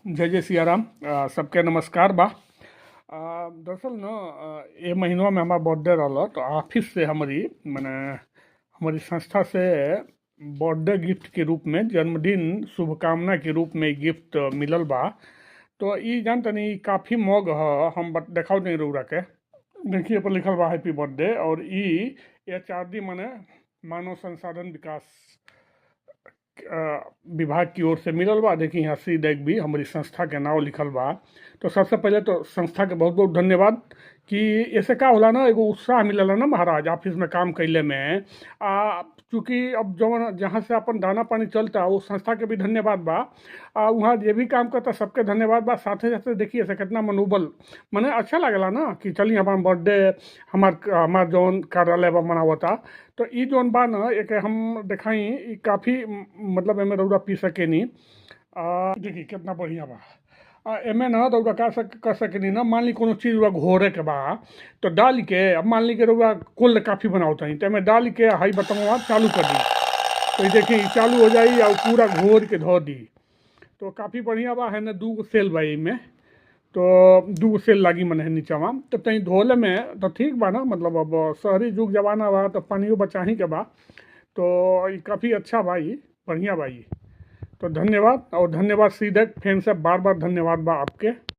जय जय सियाराम। सबके नमस्कार बा। दरअसल न ये महीनवा में हमारा बर्थडे रहा तो ऑफिस से हमारी मैंने हमारी संस्था से बर्थडे गिफ्ट के रूप में जन्मदिन शुभकामना के रूप में गिफ्ट मिलल बा। तो ई जान तनी काफ़ी मग ह हम देखाओ नहीं रउरा के देखिए पर लिखल बा हैप्पी बर्थडे। और ई HRD माने मानव संसाधन विकास विभाग की ओर से मिलल बा। देखिए यहाँ सी डेक भी हमारी संस्था के नाम लिखल बा। तो सबसे पहले तो संस्था के बहुत बहुत धन्यवाद कि ऐसे का होला ना, एगो उत्साह मिलला ना महाराज ऑफिस में काम कैले में। चूँकि अब जो जहाँ से अपन दाना पानी चलता वो संस्था के भी धन्यवाद बा। वहाँ जे भी काम करता सबके धन्यवाद बा। साथे साथे देखिए ऐसे कितना मनोबल मने अच्छा लगला ना कि चलिए हमारा बर्थडे हमार जौन कार्यालय बा मनावता। तो ई जौन बा ना एक हम देखाई ई काफ़ी मतलब एमे रउरा पी सकेनी। देखिए कितना बढ़िया बा। एमे ना रउरा कर सकेनी ना, मान ली कोनो चीज़ रउरा घोरे के बा तो डाल के, अब मान ली के रउरा कोल्ड काफ़ी बनावत हई तो एमे डाल के हाई बटनवा चालू कर दी तो ये देखिए ई चालू हो जाई और पूरा घोर के धो दी। तो काफ़ी बढ़िया बा। है ना 2 सेल बा में, तो 2 सेल लागी मन है नीचवा। तो तहीं धोले में तो ठीक बा ना, मतलब अब शहरी जुग जमाना बा तो पानियो बचाही के बा। तो ये काफ़ी अच्छा बा, ये बढ़िया बा ये। तो धन्यवाद और धन्यवाद सीधे फैन से बार बार धन्यवाद बा आपके।